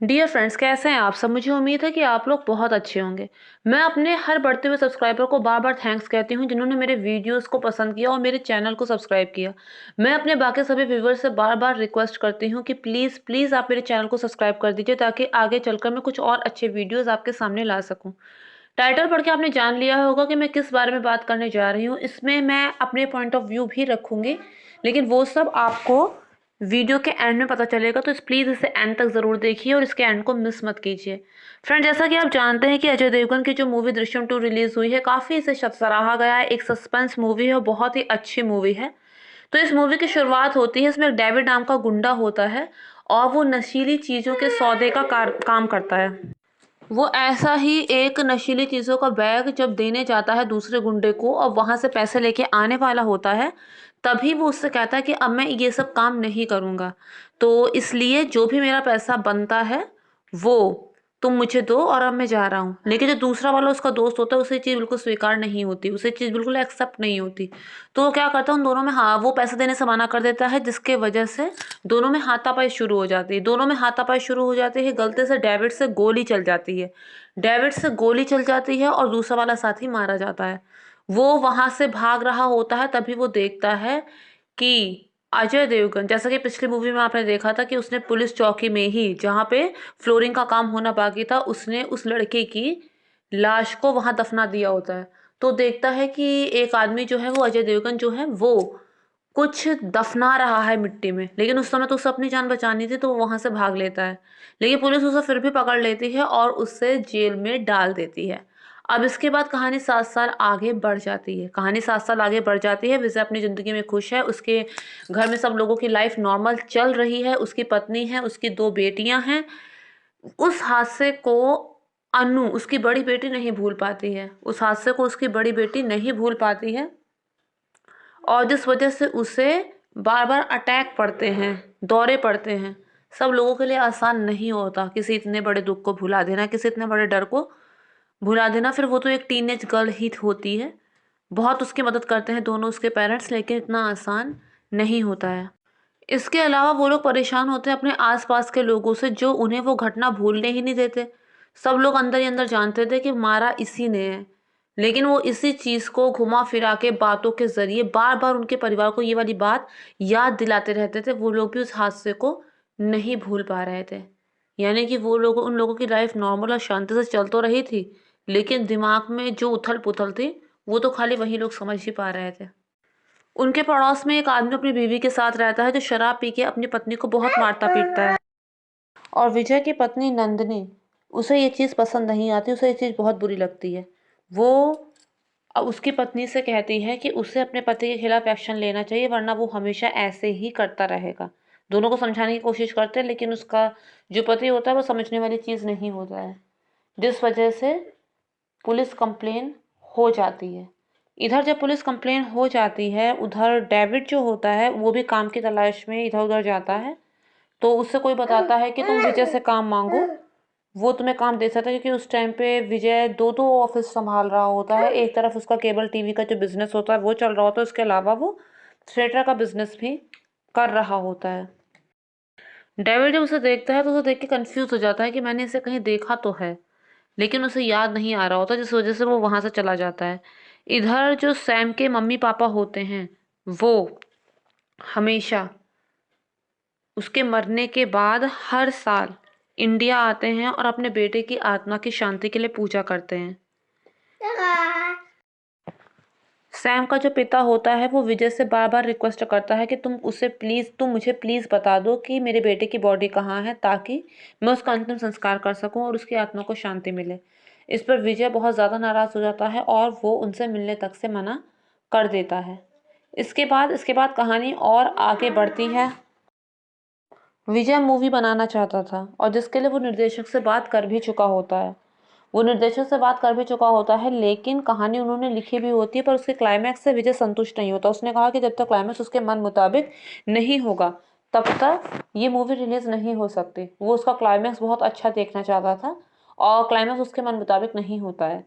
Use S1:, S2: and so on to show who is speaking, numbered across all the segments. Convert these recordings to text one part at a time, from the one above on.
S1: Dear friends, कैसे हैं आप सब। मुझे उम्मीद है कि आप लोग बहुत अच्छे होंगे। मैं अपने हर बढ़ते हुए सब्सक्राइबर को बार बार थैंक्स कहती हूँ जिन्होंने मेरे वीडियोस को पसंद किया और मेरे चैनल को सब्सक्राइब किया। मैं अपने बाकी सभी व्यूवर्स से बार बार रिक्वेस्ट करती हूँ कि प्लीज़ प्लीज़ आप मेरे चैनल को सब्सक्राइब कर दीजिए ताकि आगे चलकर मैं कुछ और अच्छे वीडियोज़ आपके सामने ला सकूँ। टाइटल पढ़ के आपने जान लिया होगा कि मैं किस बारे में बात करने जा रही हूँ। इसमें मैं अपने पॉइंट ऑफ व्यू भी रखूँगी, लेकिन वो सब आपको वीडियो के एंड में पता चलेगा, तो प्लीज़ इसे एंड तक ज़रूर देखिए और इसके एंड को मिस मत कीजिए। फ्रेंड, जैसा कि आप जानते हैं कि अजय देवगन की जो मूवी दृश्यम 2 रिलीज़ हुई है, काफ़ी इसे सराहा गया है। एक सस्पेंस मूवी है और बहुत ही अच्छी मूवी है। तो इस मूवी की शुरुआत होती है, इसमें एक डेविड नाम का गुंडा होता है और वो नशीली चीज़ों के सौदे का काम करता है। वो ऐसा ही एक नशीली चीज़ों का बैग जब देने जाता है दूसरे गुंडे को और वहाँ से पैसे लेके आने वाला होता है, तभी वो उससे कहता है कि अब मैं ये सब काम नहीं करूँगा। तो इसलिए जो भी मेरा पैसा बनता है वो तुम मुझे दो और अब मैं जा रहा हूँ। लेकिन जो दूसरा वाला उसका दोस्त होता है उसे ये चीज़ बिल्कुल स्वीकार नहीं होती, उसे चीज़ बिल्कुल एक्सेप्ट नहीं होती। तो वो क्या करता है, उन दोनों में हाँ वो पैसे देने से मना कर देता है, जिसके वजह से दोनों में हाथापाई शुरू हो जाती है। दोनों में हाथापाई शुरू हो जाती है, गलती से डेविड से गोली चल जाती है। डेविड से गोली चल जाती है और दूसरा वाला साथी मारा जाता है। वो वहां से भाग रहा होता है, तभी वो देखता है कि अजय देवगन, जैसा कि पिछली मूवी में आपने देखा था कि उसने पुलिस चौकी में ही जहाँ पे फ्लोरिंग का काम होना बाकी था, उसने उस लड़के की लाश को वहां दफना दिया होता है। तो देखता है कि एक आदमी जो है वो अजय देवगन जो है वो कुछ दफना रहा है मिट्टी में, लेकिन उस समय तो उसे अपनी जान बचानी थी, तो वो वहां से भाग लेता है। लेकिन पुलिस उसे फिर भी पकड़ लेती है और उसे जेल में डाल देती है। अब इसके बाद कहानी 7 साल आगे बढ़ जाती है। कहानी 7 साल आगे बढ़ जाती है। विजय अपनी ज़िंदगी में खुश है, उसके घर में सब लोगों की लाइफ नॉर्मल चल रही है। उसकी पत्नी है, उसकी 2 बेटियां हैं। उस हादसे को अनु, उसकी बड़ी बेटी, नहीं भूल पाती है। उस हादसे को उसकी बड़ी बेटी नहीं भूल पाती है और जिस वजह से उसे बार बार अटैक पड़ते हैं, दौरे पड़ते हैं। सब लोगों के लिए आसान नहीं होता किसी इतने बड़े दुख को भुला देना, किसी इतने बड़े डर को भुला देना। फिर वो तो एक टीनेज गर्ल ही होती है। बहुत उसकी मदद करते हैं दोनों उसके पेरेंट्स, लेकिन इतना आसान नहीं होता है। इसके अलावा वो लोग परेशान होते हैं अपने आसपास के लोगों से, जो उन्हें वो घटना भूलने ही नहीं देते। सब लोग अंदर ही अंदर जानते थे कि मारा इसी ने है, लेकिन वो इसी चीज़ को घुमा फिरा के बातों के ज़रिए बार बार उनके परिवार को ये वाली बात याद दिलाते रहते थे। वो लोग भी उस हादसे को नहीं भूल पा रहे थे। यानी कि वो लोग, उन लोगों की लाइफ नॉर्मल और शांति से चल तो रही थी, लेकिन दिमाग में जो उथल पुथल थी वो तो खाली वही लोग समझ ही पा रहे थे। उनके पड़ोस में एक आदमी अपनी बीवी के साथ रहता है जो शराब पी के अपनी पत्नी को बहुत मारता पीटता है। और विजय की पत्नी नंदिनी, उसे ये चीज़ पसंद नहीं आती, उसे ये चीज़ बहुत बुरी लगती है। वो उसकी पत्नी से कहती है कि उसे अपने पति के खिलाफ एक्शन लेना चाहिए, वरना वो हमेशा ऐसे ही करता रहेगा। दोनों को समझाने की कोशिश करते हैं, लेकिन उसका जो पति होता है वो समझने वाली चीज़ नहीं होता है, जिस वजह से पुलिस कंप्लेन हो जाती है। इधर जब पुलिस कंप्लेन हो जाती है, उधर डेविड जो होता है वो भी काम की तलाश में इधर उधर जाता है। तो उससे कोई बताता है कि तुम विजय से काम मांगो, वो तुम्हें काम दे सकता है। क्योंकि उस टाइम पे विजय दो दो ऑफिस संभाल रहा होता है। एक तरफ उसका केबल टीवी का जो बिजनेस होता है वो चल रहा होता है, उसके अलावा वो थिएटर का बिजनेस भी कर रहा होता है। डेविड जब उसे देखता है तो उसे देख के कंफ्यूज हो जाता है कि मैंने इसे कहीं देखा तो है, लेकिन उसे याद नहीं आ रहा होता, जिस वजह से वो वहां से चला जाता है। इधर जो सैम के मम्मी पापा होते हैं वो हमेशा उसके मरने के बाद हर साल इंडिया आते हैं और अपने बेटे की आत्मा की शांति के लिए पूजा करते हैं। सैम का जो पिता होता है वो विजय से बार बार रिक्वेस्ट करता है कि तुम मुझे प्लीज़ बता दो कि मेरे बेटे की बॉडी कहाँ है, ताकि मैं उसका अंतिम संस्कार कर सकूं और उसकी आत्मा को शांति मिले। इस पर विजय बहुत ज़्यादा नाराज़ हो जाता है और वो उनसे मिलने तक से मना कर देता है। इसके बाद कहानी और आगे बढ़ती है। विजय मूवी बनाना चाहता था और जिसके लिए वो निर्देशक से बात कर भी चुका होता है। लेकिन कहानी उन्होंने लिखी भी होती है, पर उसके क्लाइमैक्स से विजय संतुष्ट नहीं होता। उसने कहा कि जब तक क्लाइमैक्स उसके मन मुताबिक नहीं होगा, तब तक ये मूवी रिलीज नहीं हो सकती। वो उसका क्लाइमैक्स बहुत अच्छा देखना चाहता था और क्लाइमैक्स उसके मन मुताबिक नहीं होता है।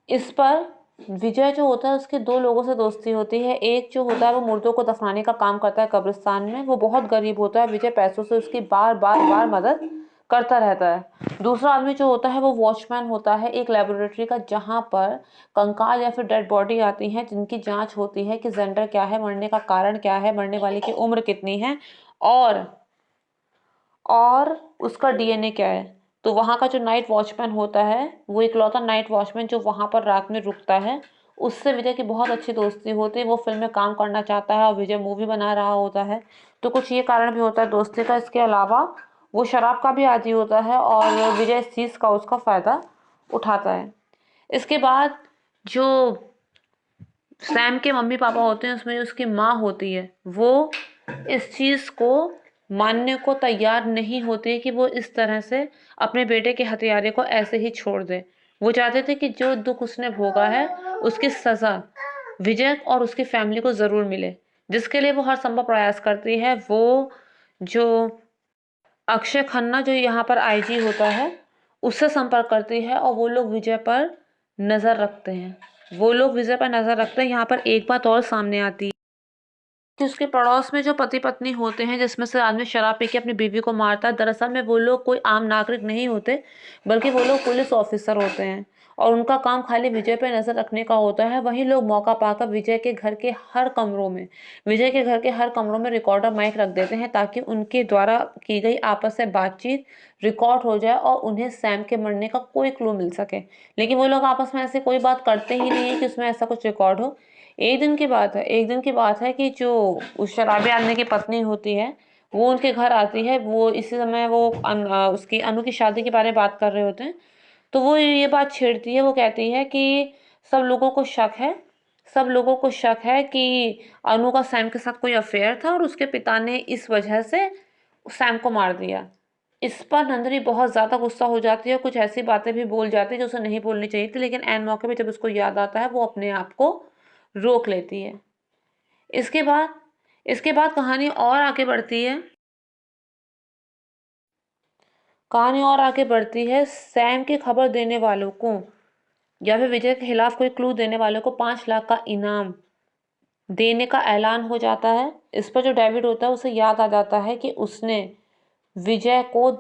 S1: इस पर विजय जो होता है उसके 2 लोगों से दोस्ती होती है। एक जो होता है वो मुर्दों को दफनाने का काम करता है कब्रिस्तान में, वो बहुत गरीब होता है। विजय पैसों से उसकी बार बार बार मदद करता रहता है। दूसरा आदमी जो होता है वो वॉचमैन होता है एक लेबोरेटरी का, जहाँ पर कंकाल या फिर डेड बॉडी आती है जिनकी जांच होती है कि जेंडर क्या है, मरने का कारण क्या है, मरने वाले की उम्र कितनी है, और और उसका डीएनए क्या है। तो वहाँ का जो नाइट वॉचमैन होता है वो इकलौता नाइट वॉचमैन जो वहाँ पर रात में रुकता है, उससे विजय की बहुत अच्छी दोस्ती होती है। वो फिल्म में काम करना चाहता है और विजय मूवी बना रहा होता है, तो कुछ ये कारण भी होता है दोस्ती का। इसके अलावा वो शराब का भी आदी होता है और विजय इस चीज़ का उसका फ़ायदा उठाता है। इसके बाद जो सैम के मम्मी पापा होते हैं उसमें जो उसकी माँ होती है वो इस चीज़ को मानने को तैयार नहीं होती कि वो इस तरह से अपने बेटे के हत्यारे को ऐसे ही छोड़ दे। वो चाहते थे कि जो दुख उसने भोगा है उसकी सज़ा विजय और उसकी फैमिली को ज़रूर मिले, जिसके लिए वो हर संभव प्रयास करती है। वो जो अक्षय खन्ना जो यहाँ पर आईजी होता है उससे संपर्क करती है और वो लोग विजय पर नज़र रखते हैं। यहाँ पर एक बात और सामने आती है कि उसके पड़ोस में जो पति पत्नी होते हैं जिसमें से आदमी शराब पी के अपनी बीवी को मारता है, दरअसल में वो लोग कोई आम नागरिक नहीं होते, बल्कि वो लोग पुलिस ऑफिसर होते हैं और उनका काम खाली विजय पे नज़र रखने का होता है। वहीं लोग मौका पाकर विजय के घर के हर कमरों में रिकॉर्डर माइक रख देते हैं ताकि उनके द्वारा की गई आपस में बातचीत रिकॉर्ड हो जाए और उन्हें सैम के मरने का कोई क्लू मिल सके। लेकिन वो लोग आपस में ऐसे कोई बात करते ही नहीं है कि उसमें ऐसा कुछ रिकॉर्ड हो। एक दिन की बात है कि जो उस शराबी आदमी की पत्नी होती है वो उनके घर आती है। वो इसी समय वो उसकी अनु की शादी के बारे में बात कर रहे होते हैं, तो वो ये बात छेड़ती है। वो कहती है कि सब लोगों को शक है सब लोगों को शक है कि अनु का सैम के साथ कोई अफेयर था और उसके पिता ने इस वजह से सैम को मार दिया। इस पर नंदिनी बहुत ज़्यादा गुस्सा हो जाती है और कुछ ऐसी बातें भी बोल जाती है जो उसे नहीं बोलनी चाहिए थी, लेकिन ऐन मौके पे जब उसको याद आता है वो अपने आप को रोक लेती है। इसके बाद कहानी और आगे बढ़ती है। सैम की खबर देने वालों को या फिर विजय के खिलाफ कोई क्लू देने वालों को 5 लाख का इनाम देने का ऐलान हो जाता है। इस पर जो डेविड होता है उसे याद आ जाता है कि उसने विजय को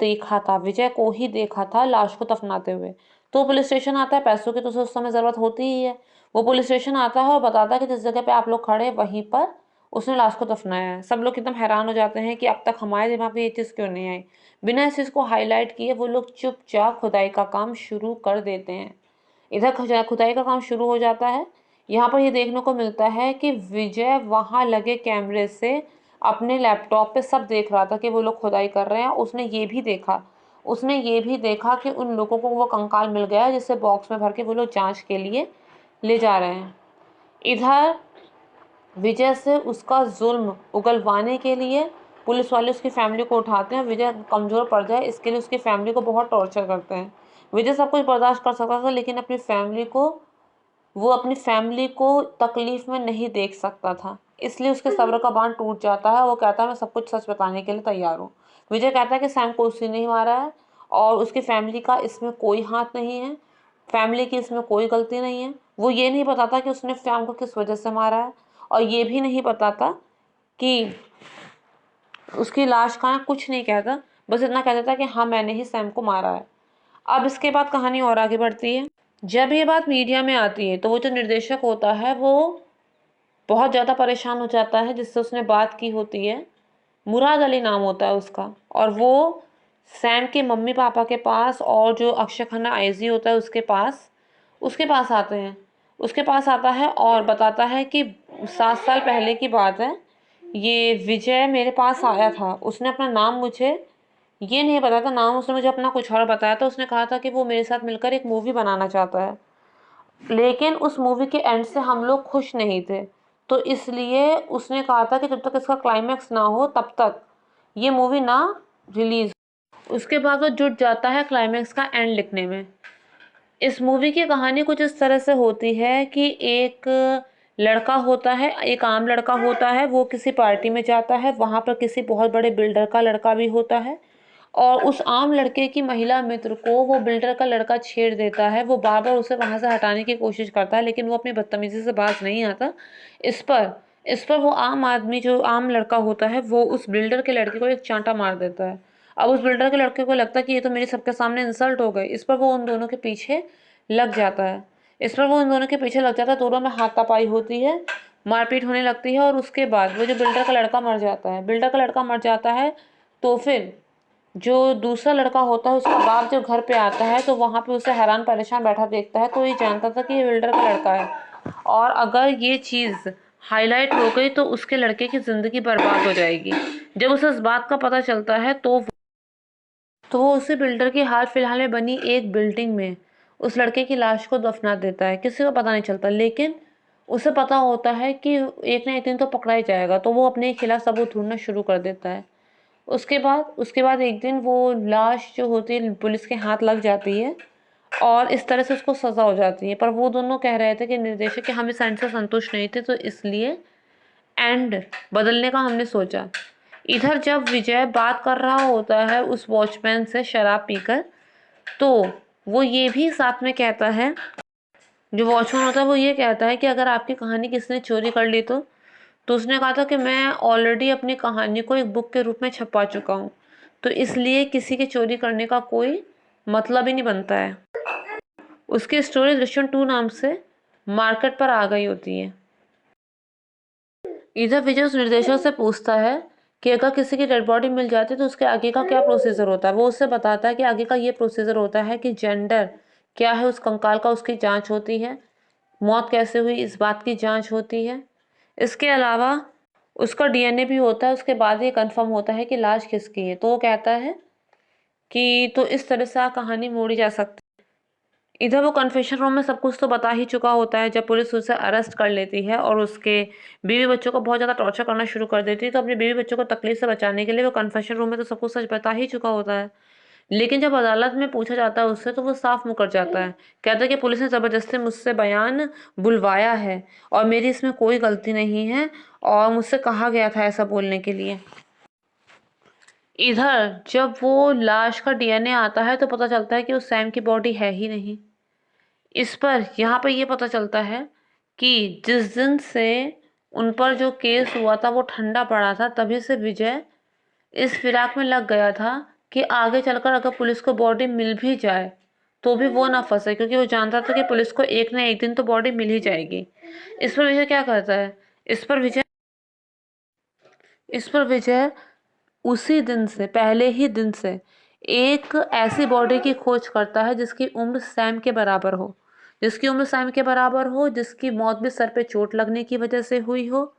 S1: ही देखा था लाश को दफनाते हुए। तो वो पुलिस स्टेशन आता है, पैसों की तो उसे उस समय ज़रूरत होती ही है। वो पुलिस स्टेशन आता है और बताता है कि जिस जगह पे आप लोग खड़े हैं वहीं पर उसने लाश को दफनाया है। सब लोग एकदम हैरान हो जाते हैं कि अब तक हमारे दिमाग में ये चीज़ क्यों नहीं आई। बिना इस चीज़ को हाईलाइट किए वो लोग चुपचाप खुदाई का काम शुरू कर देते हैं। इधर खुदाई का काम शुरू हो जाता है। यहाँ पर ये देखने को मिलता है कि विजय वहाँ लगे कैमरे से अपने लैपटॉप पे सब देख रहा था कि वो लोग खुदाई कर रहे हैं। उसने ये भी देखा कि उन लोगों को वो कंकाल मिल गया है जिसे बॉक्स में भर के वो लोग जांच के लिए ले जा रहे हैं। इधर विजय से उसका जुल्म उगलवाने के लिए पुलिस वाले उसकी फैमिली को उठाते हैं। विजय कमज़ोर पड़ जाए इसके लिए उसकी फैमिली को बहुत टॉर्चर करते हैं। विजय सब कुछ बर्दाश्त कर सकता था, लेकिन अपनी फैमिली को तकलीफ में नहीं देख सकता था, इसलिए उसके सब्र का बांध टूट जाता है। वो कहता है मैं सब कुछ सच बताने के लिए तैयार हूँ। विजय कहता है कि सैम को उसी ने ही मारा है और उसकी फैमिली का इसमें कोई हाथ नहीं है, फैमिली की इसमें कोई गलती नहीं है। वो ये नहीं बताता कि उसने सैम को किस वजह से मारा है और ये भी नहीं बताता कि उसकी लाश कहाँ है, कुछ नहीं कहता। बस इतना कह देता कि हाँ मैंने ही सैम को मारा है। अब इसके बाद कहानी और आगे बढ़ती है। जब ये बात मीडिया में आती है तो वो जो निर्देशक होता है वो बहुत ज़्यादा परेशान हो जाता है जिससे उसने बात की होती है। मुराद अली नाम होता है उसका, और वो सैम के मम्मी पापा के पास और जो अक्षय खन्ना आईजी होता है उसके पास आते हैं। उसके पास आता है और बताता है कि 7 साल पहले की बात है, ये विजय मेरे पास आया था। उसने अपना नाम मुझे ये नहीं बताया था, नाम उसने मुझे अपना कुछ और बताया था। उसने कहा था कि वो मेरे साथ मिलकर एक मूवी बनाना चाहता है, लेकिन उस मूवी के एंड से हम लोग खुश नहीं थे, तो इसलिए उसने कहा था कि जब तक इसका क्लाइमैक्स ना हो तब तक ये मूवी ना रिलीज। उसके बाद वो जुट जाता है क्लाइमैक्स का एंड लिखने में। इस मूवी की कहानी कुछ इस तरह से होती है कि एक आम लड़का होता है। वो किसी पार्टी में जाता है, वहाँ पर किसी बहुत बड़े बिल्डर का लड़का भी होता है और उस आम लड़के की महिला मित्र को वो बिल्डर का लड़का छेड़ देता है। वो बार बार उसे वहाँ से हटाने की कोशिश करता है, लेकिन वो अपनी बदतमीजी से बाज नहीं आता। इस पर वो आम लड़का होता है वो उस बिल्डर के लड़के को एक चांटा मार देता है। अब उस बिल्डर के लड़के को लगता है कि ये तो मेरी सबके सामने इंसल्ट हो गई। इस पर वो उन दोनों के पीछे लग जाता है। दोनों में हाथापाई होती है, मारपीट होने लगती है और उसके बाद वो जो बिल्डर का लड़का मर जाता है। तो फिर जो दूसरा लड़का होता है उसका बाप जब घर पे आता है तो वहाँ पे उसे हैरान परेशान बैठा देखता है, तो ये जानता था कि ये बिल्डर का लड़का है और अगर ये चीज़ हाईलाइट हो गई तो उसके लड़के की ज़िंदगी बर्बाद हो जाएगी। जब उसे इस बात का पता चलता है तो वो उसी बिल्डर की हाल फिलहाल में बनी एक बिल्डिंग में उस लड़के की लाश को दफना देता है। किसी को पता नहीं चलता, लेकिन उसे पता होता है कि एक ना एक दिन तो पकड़ा ही जाएगा, तो वो अपने खिलाफ सबूत ढूंढना शुरू कर देता है। उसके बाद एक दिन वो लाश जो होती है पुलिस के हाथ लग जाती है और इस तरह से उसको सज़ा हो जाती है। पर वो दोनों कह रहे थे कि निर्देशक कि हम इस एंड से संतुष्ट नहीं थे, तो इसलिए एंड बदलने का हमने सोचा। इधर जब विजय बात कर रहा होता है उस वॉचमैन से शराब पीकर, तो वो ये भी साथ में कहता है, जो वॉचमैन होता है वो ये कहता है कि अगर आपकी कहानी किसी ने चोरी कर ली तो उसने कहा था कि मैं ऑलरेडी अपनी कहानी को एक बुक के रूप में छपवा चुका हूँ, तो इसलिए किसी के चोरी करने का कोई मतलब ही नहीं बनता है। उसकी स्टोरी दृश्यम 2 नाम से मार्केट पर आ गई होती है। इधर विजय उस निर्देशक से पूछता है कि अगर किसी की डेड बॉडी मिल जाती है तो उसके आगे का क्या प्रोसीजर होता है। वो उससे बताता है कि आगे का ये प्रोसीजर होता है कि जेंडर क्या है उस कंकाल का, उसकी जांच होती है, मौत कैसे हुई इस बात की जांच होती है, इसके अलावा उसका डीएनए भी होता है। उसके बाद ये कंफर्म होता है कि लाश किसकी है। तो वो कहता है कि तो इस तरह से कहानी मोड़ी जा सकती है। इधर वो कन्फेशन रूम में सब कुछ तो बता ही चुका होता है जब पुलिस उसे अरेस्ट कर लेती है और उसके बीवी बच्चों को बहुत ज़्यादा टॉर्चर करना शुरू कर देती है। तो अपने बीवी बच्चों को तकलीफ से बचाने के लिए वो कन्फेशन रूम में तो सब कुछ सच बता ही चुका होता है। लेकिन जब अदालत में पूछा जाता है उससे तो वो साफ मुकर जाता है। कहता है कि पुलिस ने ज़बरदस्ती मुझसे बयान बुलवाया है और मेरी इसमें कोई गलती नहीं है और मुझसे कहा गया था ऐसा बोलने के लिए। इधर जब वो लाश का डीएनए आता है तो पता चलता है कि उस सैम की बॉडी है ही नहीं। इस पर यहाँ पे ये पता चलता है कि जिस दिन से उन पर जो केस हुआ था वो ठंडा पड़ा था, तभी से विजय इस फिराक में लग गया था कि आगे चलकर अगर पुलिस को बॉडी मिल भी जाए तो भी वो ना फंसे, क्योंकि वो जानता था कि पुलिस को एक ना एक दिन तो बॉडी मिल ही जाएगी। इस पर विजय क्या करता है, इस पर विजय उसी दिन से, पहले ही दिन से एक ऐसी बॉडी की खोज करता है जिसकी उम्र सैम के बराबर हो, जिसकी मौत भी सर पे चोट लगने की वजह से हुई हो,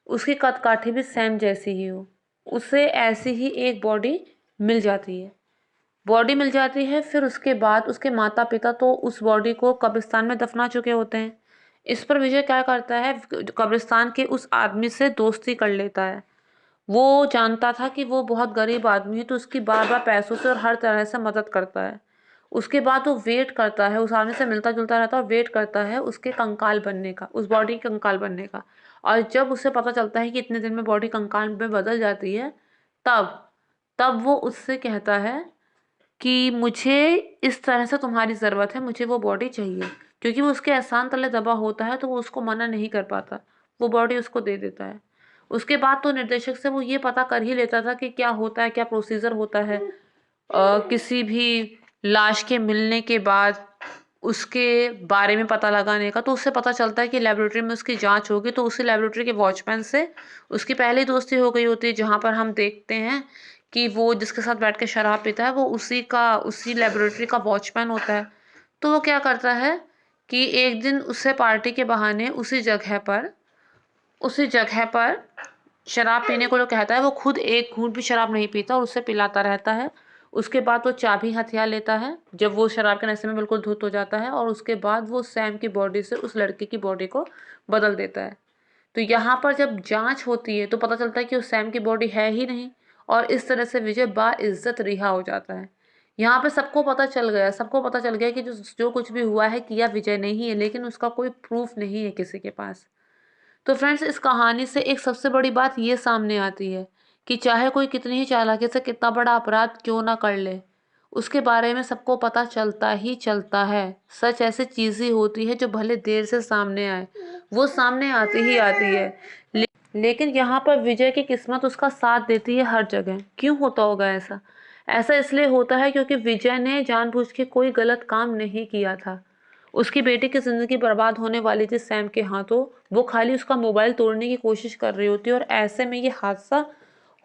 S1: उसकी कद काठी भी सैम जैसी ही हो। उसे ऐसी ही एक बॉडी मिल जाती है। फिर उसके बाद उसके माता पिता तो उस बॉडी को कब्रिस्तान में दफना चुके होते हैं। इस पर विजय क्या करता है, कब्रिस्तान के उस आदमी से दोस्ती कर लेता है। वो जानता था कि वो बहुत गरीब आदमी है, तो उसकी बार बार पैसों से और हर तरह से मदद करता है। उसके बाद वो वेट करता है, उस आदमी से मिलता जुलता रहता है और वेट करता है उसके कंकाल बनने का, उस बॉडी के कंकाल बनने का। और जब उसे पता चलता है कि इतने दिन में बॉडी कंकाल में बदल जाती है, तब तब वो उससे कहता है कि मुझे इस तरह से तुम्हारी ज़रूरत है, मुझे वो बॉडी चाहिए। क्योंकि वो उसके एहसान तले दबा होता है तो वो उसको मना नहीं कर पाता, वो बॉडी उसको दे देता है। उसके बाद तो निर्देशक से वो ये पता कर ही लेता था कि क्या होता है, क्या प्रोसीजर होता है किसी भी लाश के मिलने के बाद उसके बारे में पता लगाने का। तो उससे पता चलता है कि लेबोरेटरी में उसकी जांच होगी, तो उसी लेबोरेटरी के वॉचमैन से उसकी पहले ही दोस्ती हो गई होती है, जहाँ पर हम देखते हैं कि वो जिसके साथ बैठ के शराब पीता है वो उसी लेबोरेटरी का वॉचमैन होता है। तो वो क्या करता है कि एक दिन उससे पार्टी के बहाने उसी जगह पर शराब पीने को जो कहता है, वो खुद एक घूंट भी शराब नहीं पीता और उसे पिलाता रहता है। उसके बाद वो चाबी हथियार लेता है जब वो शराब के नशे में बिल्कुल धुत हो जाता है, और उसके बाद वो सैम की बॉडी से उस लड़के की बॉडी को बदल देता है। तो यहाँ पर जब जांच होती है तो पता चलता है कि उस सैम की बॉडी है ही नहीं, और इस तरह से विजय बाइज्जत रिहा हो जाता है। यहाँ पे सबको पता चल गया कि जो जो कुछ भी हुआ है किया विजय ने ही है, लेकिन उसका कोई प्रूफ नहीं है किसी के पास। तो फ्रेंड्स, इस कहानी से एक सबसे बड़ी बात ये सामने आती है कि चाहे कोई कितनी ही चालाकी से कितना बड़ा अपराध क्यों ना कर ले, उसके बारे में सबको पता चलता ही चलता है। सच ऐसी चीज़ ही होती है जो भले देर से सामने आए, वो सामने आती ही आती है। लेकिन यहाँ पर विजय की किस्मत उसका साथ देती है हर जगह। क्यों होता होगा ऐसा? ऐसा इसलिए होता है क्योंकि विजय ने जानबूझ के कोई गलत काम नहीं किया था। उसकी बेटी की ज़िंदगी बर्बाद होने वाली थी सैम के हाथों। वो खाली उसका मोबाइल तोड़ने की कोशिश कर रही होती है और ऐसे में ये हादसा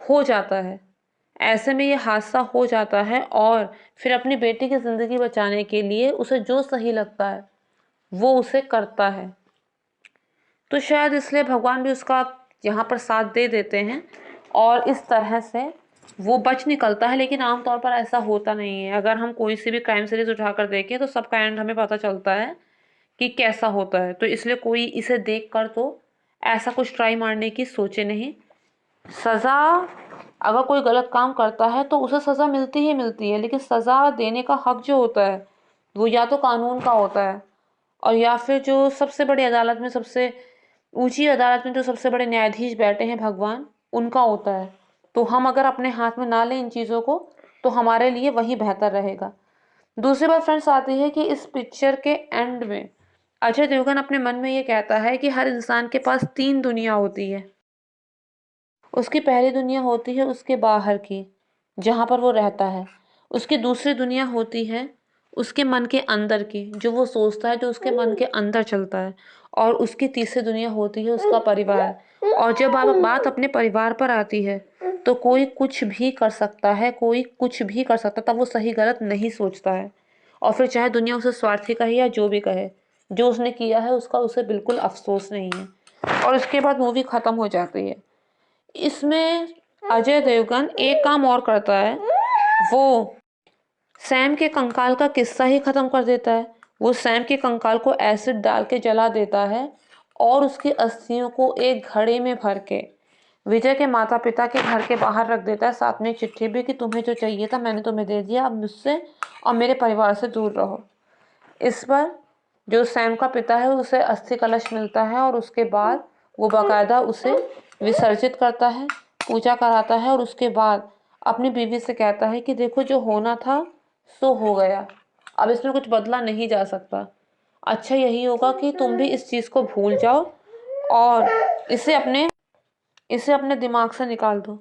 S1: हो जाता है। ऐसे में ये हादसा हो जाता है और फिर अपनी बेटी की ज़िंदगी बचाने के लिए उसे जो सही लगता है वो उसे करता है। तो शायद इसलिए भगवान भी उसका यहाँ पर साथ दे देते हैं और इस तरह से वो बच निकलता है। लेकिन आमतौर पर ऐसा होता नहीं है। अगर हम कोई सी भी क्राइम सीरीज उठाकर देखें तो सबका एंड हमें पता चलता है कि कैसा होता है। तो इसलिए कोई इसे देख कर तो ऐसा कुछ ट्राई मारने की सोचे नहीं। सज़ा, अगर कोई गलत काम करता है तो उसे सज़ा मिलती ही मिलती है, लेकिन सज़ा देने का हक जो होता है वो या तो कानून का होता है और या फिर जो सबसे बड़ी अदालत में, सबसे ऊंची अदालत में जो सबसे बड़े न्यायाधीश बैठे हैं भगवान, उनका होता है। तो हम अगर अपने हाथ में ना लें इन चीज़ों को तो हमारे लिए वही बेहतर रहेगा। दूसरी बात फ्रेंड्स आती है कि इस पिक्चर के एंड में अजय देवगन अपने मन में ये कहता है कि हर इंसान के पास 3 दुनिया होती है। उसकी पहली दुनिया होती है उसके बाहर की, जहाँ पर वो रहता है। उसकी दूसरी दुनिया होती है उसके मन के अंदर की, जो वो सोचता है, जो उसके मन के अंदर चलता है। और उसकी तीसरी दुनिया होती है उसका परिवार। और जब आप बात अपने परिवार पर आती है तो कोई कुछ भी कर सकता है, कोई कुछ भी कर सकता है, तब वो सही गलत नहीं सोचता है। और फिर चाहे दुनिया उसे स्वार्थी कहे या जो भी कहे, जो उसने किया है उसका उसे बिल्कुल अफसोस नहीं है। और उसके बाद मूवी ख़त्म हो जाती है। इसमें अजय देवगन एक काम और करता है, वो सैम के कंकाल का किस्सा ही ख़त्म कर देता है। वो सैम के कंकाल को एसिड डाल के जला देता है और उसकी अस्थियों को एक घड़े में भर के विजय के माता पिता के घर के बाहर रख देता है, साथ में एक चिट्ठी भी कि तुम्हें जो चाहिए था मैंने तुम्हें दे दिया, अब मुझसे और मेरे परिवार से दूर रहो। इस पर जो सैम का पिता है उसे अस्थि कलश मिलता है और उसके बाद वो बाकायदा उसे विसर्जित करता है, पूजा कराता है और उसके बाद अपनी बीवी से कहता है कि देखो जो होना था सो हो गया, अब इसमें कुछ बदला नहीं जा सकता। अच्छा यही होगा कि तुम भी इस चीज़ को भूल जाओ और इसे अपने दिमाग से निकाल दो।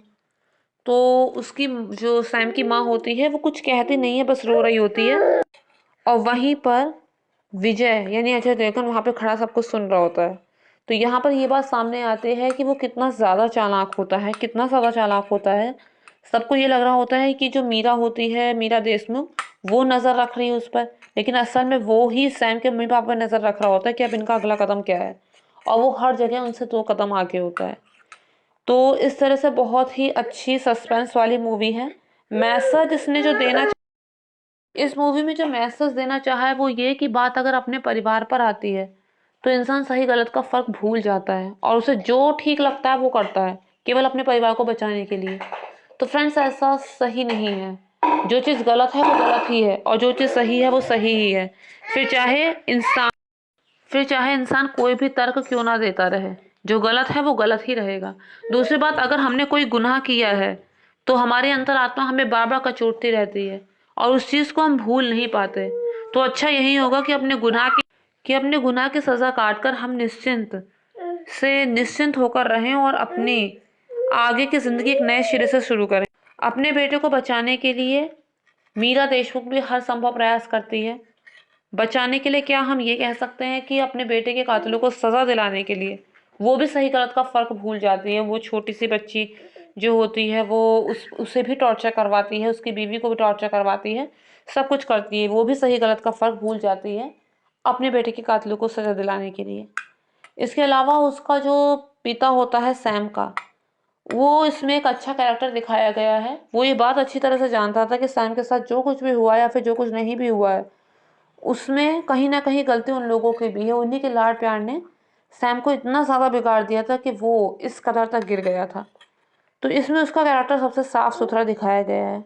S1: तो उसकी जो सैम की माँ होती है वो कुछ कहती नहीं है, बस रो रही होती है। और वहीं पर विजय यानी अजय देवगन वहाँ पे खड़ा सब कुछ सुन रहा होता है। तो यहाँ पर ये बात सामने आती है कि वो कितना ज़्यादा चालाक होता है, कितना ज़्यादा चालाक होता है। सबको ये लग रहा होता है कि जो मीरा होती है, मीरा देशमुख, वो नज़र रख रही है उस पर, लेकिन असल में वो ही सैम के मम्मी पापा पर नज़र रख रहा होता है कि अब इनका अगला कदम क्या है। और वो हर जगह उनसे 2 कदम आगे होता है। तो इस तरह से बहुत ही अच्छी सस्पेंस वाली मूवी है। मैसेज इसने जो देना, इस मूवी में जो मैसेज देना चाहा है वो ये कि बात अगर अपने परिवार पर आती है तो इंसान सही गलत का फ़र्क भूल जाता है और उसे जो ठीक लगता है वो करता है, केवल अपने परिवार को बचाने के लिए। तो फ्रेंड्स ऐसा सही नहीं है। जो चीज़ गलत है वो गलत ही है और जो चीज़ सही है वो सही ही है। फिर चाहे इंसान फिर चाहे इंसान कोई भी तर्क क्यों ना देता रहे, जो गलत है वो गलत ही रहेगा। दूसरी बात, अगर हमने कोई गुनाह किया है तो हमारी अंतरात्मा हमें बार बार कचोटती रहती है और उस चीज़ को हम भूल नहीं पाते। तो अच्छा यही होगा कि अपने गुनाह की सज़ा काट कर हम निश्चिंत होकर रहें और अपनी आगे की ज़िंदगी एक नए सिरे से शुरू करें। अपने बेटे को बचाने के लिए मीरा देशमुख भी हर संभव प्रयास करती है। बचाने के लिए क्या, हम ये कह सकते हैं कि अपने बेटे के कातिलों को सज़ा दिलाने के लिए वो भी सही गलत का फ़र्क भूल जाती है। वो छोटी सी बच्ची जो होती है वो उसे भी टॉर्चर करवाती है, उसकी बीवी को भी टॉर्चर करवाती है, सब कुछ करती है। वो भी सही गलत का फ़र्क भूल जाती है अपने बेटे के कातिलों को सज़ा दिलाने के लिए। इसके अलावा उसका जो पिता होता है सैम का, वो इसमें एक अच्छा कैरेक्टर दिखाया गया है। वो ये बात अच्छी तरह से जानता था कि सैम के साथ जो कुछ भी हुआ है या फिर जो कुछ नहीं भी हुआ है उसमें कहीं ना कहीं गलती उन लोगों की भी है। उन्हीं के लाड प्यार ने सैम को इतना ज़्यादा बिगाड़ दिया था कि वो इस कदर तक गिर गया था। तो इसमें उसका कैरेक्टर सबसे साफ सुथरा दिखाया गया है।